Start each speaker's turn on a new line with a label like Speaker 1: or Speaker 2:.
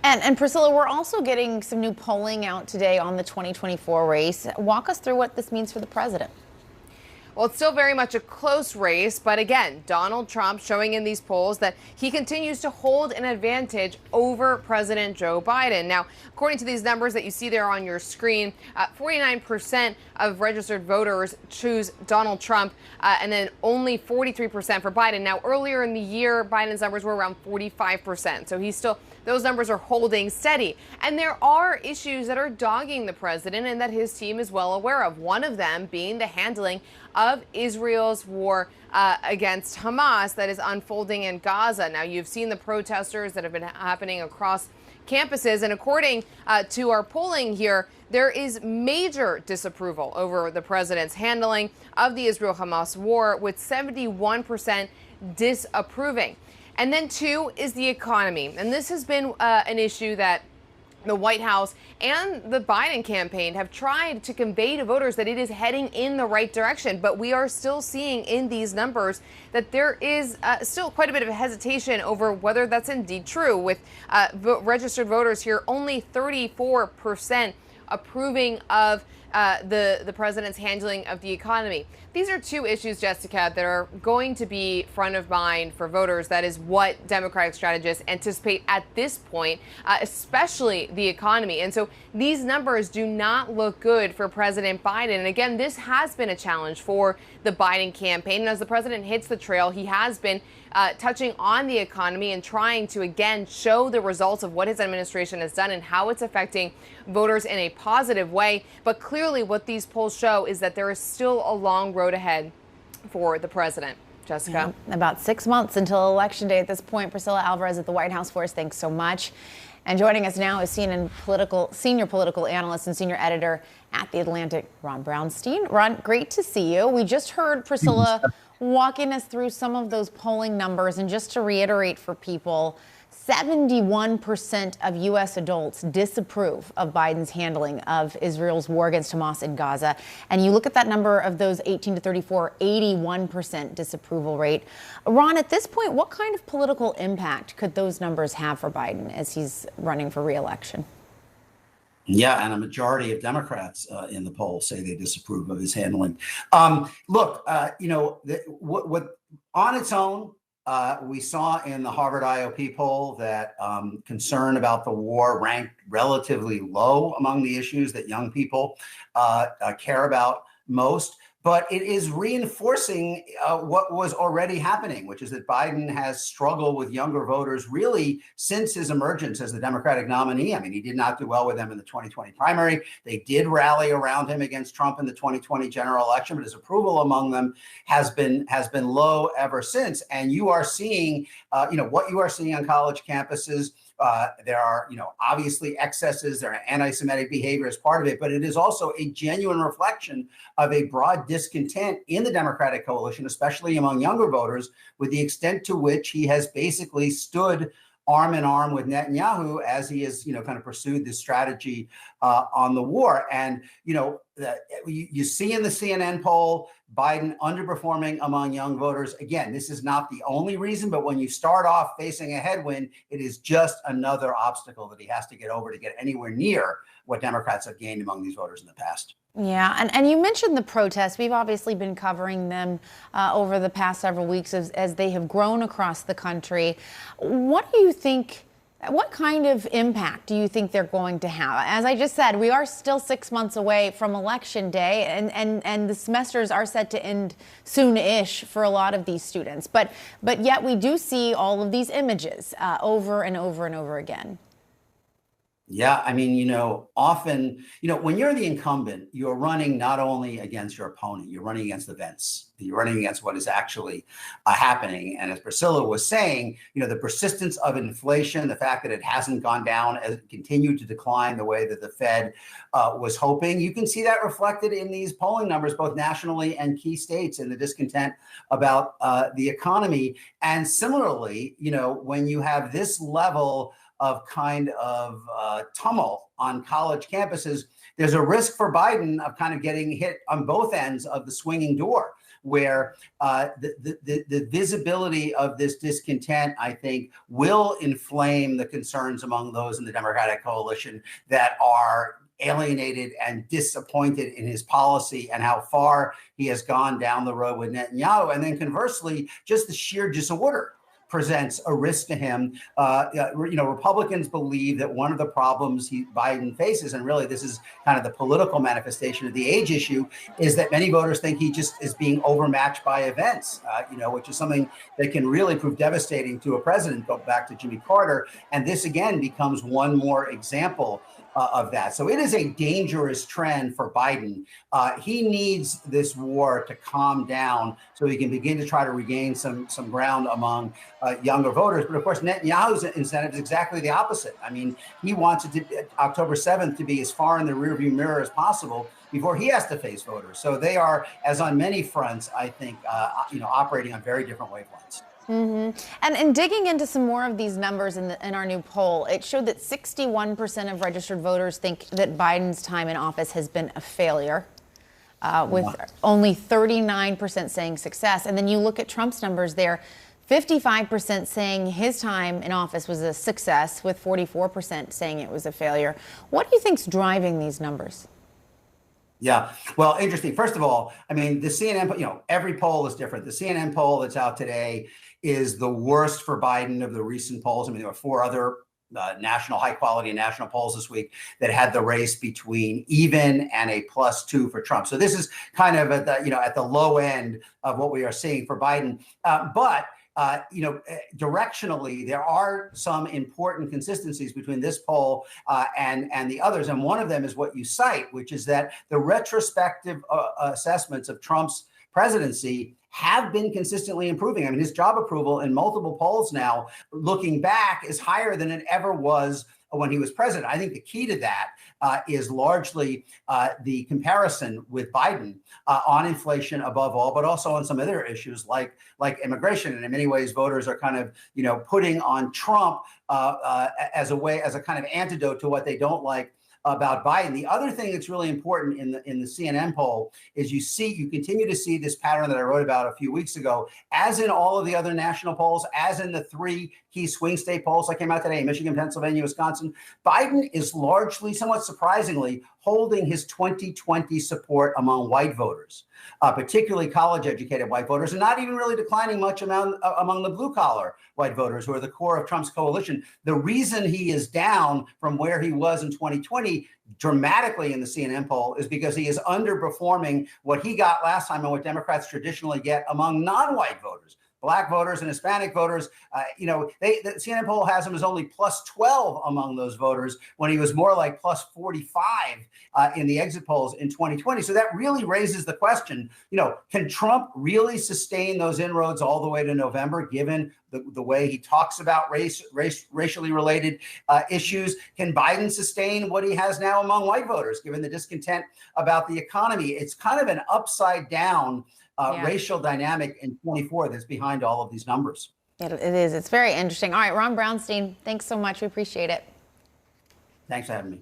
Speaker 1: And Priscilla, we're also getting some new polling out today on the 2024 race. Walk us through what this means for the president.
Speaker 2: Well, it's still very much a close race, but again, Donald Trump showing in these polls that he continues to hold an advantage over President Joe Biden. Now, according to these numbers that you see there on your screen, 49% of registered voters choose Donald Trump, and then only 43% for Biden. Now, earlier in the year, Biden's numbers were around 45%, so those numbers are holding steady. And there are issues that are dogging the president and that his team is well aware of. One of them being the handling of Israel's war against Hamas that is unfolding in Gaza. Now, you've seen the protesters that have been happening across campuses. And according to our polling here, there is major disapproval over the president's handling of the Israel-Hamas war, with 71% disapproving. And then two is the economy. And this has been an issue that the White House and the Biden campaign have tried to convey to voters that it is heading in the right direction. But we are still seeing in these numbers that there is still quite a bit of a hesitation over whether that's indeed true, with registered voters here only 34% approving of the president's handling of the economy. These are two issues, Jessica, that are going to be front of mind for voters. That is what Democratic strategists anticipate at this point, especially the economy. And so these numbers do not look good for President Biden. And again, this has been a challenge for the Biden campaign. And as the president hits the trail, he has been touching on the economy and trying to, again, show the results of what his administration has done and how it's affecting voters in a positive way. But clearly what these polls show is that there is still a long road ahead for the president. Jessica?
Speaker 1: Yeah, about 6 months until Election Day at this point. Priscilla Alvarez at the White House for us. Thanks so much. And joining us now is senior political analyst and senior editor at The Atlantic, Ron Brownstein. Ron, great to see you. We just heard Priscilla walking us through some of those polling numbers. And just to reiterate for people, 71% of U.S. adults disapprove of Biden's handling of Israel's war against Hamas in Gaza. And you look at that number of those 18 to 34, 81% disapproval rate. Ron, at this point, what kind of political impact could those numbers have for Biden as he's running for re-election?
Speaker 3: Yeah, and a majority of Democrats in the poll say they disapprove of his handling. Look, what on its own, we saw in the Harvard IOP poll that concern about the war ranked relatively low among the issues that young people care about most. But it is reinforcing what was already happening, which is that Biden has struggled with younger voters really since his emergence as the Democratic nominee. I mean, he did not do well with them in the 2020 primary. They did rally around him against Trump in the 2020 general election, but his approval among them has been low ever since. And you are seeing, what you are seeing on college campuses. There are, obviously excesses, there are anti-Semitic behavior as part of it, but it is also a genuine reflection of a broad discontent in the Democratic coalition, especially among younger voters, with the extent to which he has basically stood arm in arm with Netanyahu as he has, kind of pursued this strategy on the war. And, you see in the CNN poll, Biden underperforming among young voters. Again, this is not the only reason, but when you start off facing a headwind, it is just another obstacle that he has to get over to get anywhere near what Democrats have gained among these voters in the past.
Speaker 1: Yeah, and you mentioned the protests. We've obviously been covering them over the past several weeks as they have grown across the country. What do you think? What kind of impact do you think they're going to have? As I just said, we are still 6 months away from Election Day, and the semesters are set to end soon-ish for a lot of these students. But yet we do see all of these images over and over and over again.
Speaker 3: Yeah, I mean, often, when you're the incumbent, you're running not only against your opponent, you're running against events. You're running against what is actually happening. And as Priscilla was saying, the persistence of inflation, the fact that it hasn't gone down, as it continued to decline the way that the Fed was hoping, you can see that reflected in these polling numbers, both nationally and key states, and the discontent about the economy. And similarly, when you have this level of kind of tumult on college campuses, there's a risk for Biden of kind of getting hit on both ends of the swinging door, where the visibility of this discontent, I think, will inflame the concerns among those in the Democratic coalition that are alienated and disappointed in his policy and how far he has gone down the road with Netanyahu. And then conversely, just the sheer disorder presents a risk to him. Republicans believe that one of the problems Biden faces, and really this is kind of the political manifestation of the age issue, is that many voters think he just is being overmatched by events, which is something that can really prove devastating to a president. Go back to Jimmy Carter. And this again becomes one more example of that. So it is a dangerous trend for Biden. He needs this war to calm down so he can begin to try to regain some ground among younger voters. But of course, Netanyahu's incentive is exactly the opposite. I mean, he wants it to, October 7th to be as far in the rearview mirror as possible before he has to face voters. So they are, as on many fronts, I think, operating on very different wavelengths.
Speaker 1: Mm-hmm. And digging into some more of these numbers in our new poll, it showed that 61% of registered voters think that Biden's time in office has been a failure, with only 39% saying success. And then you look at Trump's numbers there, 55% saying his time in office was a success, with 44% saying it was a failure. What do you think's driving these numbers?
Speaker 3: Yeah, well, interesting. First of all, I mean, the CNN, every poll is different. The CNN poll that's out today is the worst for Biden of the recent polls. I mean, there were 4 other high quality national polls this week that had the race between even and a +2 for Trump. So this is kind of at the low end of what we are seeing for Biden. But directionally, there are some important consistencies between this poll and the others. And one of them is what you cite, which is that the retrospective assessments of Trump's presidency have been consistently improving. I mean, his job approval in multiple polls now, looking back, is higher than it ever was when he was president. I think the key to that is largely the comparison with Biden on inflation above all, but also on some other issues like immigration. And in many ways, voters are kind of, putting on Trump as a kind of antidote to what they don't like about Biden. The other thing that's really important in the CNN poll is you continue to see this pattern that I wrote about a few weeks ago, as in all of the other national polls, as in the 3 key swing state polls that came out today, Michigan, Pennsylvania, Wisconsin. Biden is largely, somewhat surprisingly, holding his 2020 support among white voters, particularly college-educated white voters, and not even really declining much among the blue-collar white voters, who are the core of Trump's coalition. The reason he is down from where he was in 2020 dramatically in the CNN poll is because he is underperforming what he got last time and what Democrats traditionally get among non-white voters. Black voters and Hispanic voters, the CNN poll has him as only +12 among those voters when he was more like +45 in the exit polls in 2020. So that really raises the question, can Trump really sustain those inroads all the way to November, given the way he talks about racially related issues? Can Biden sustain what he has now among white voters, given the discontent about the economy? It's kind of an upside down racial dynamic in 24 that's behind all of these numbers.
Speaker 1: It is. It's very interesting. All right, Ron Brownstein, thanks so much. We appreciate it.
Speaker 3: Thanks for having me.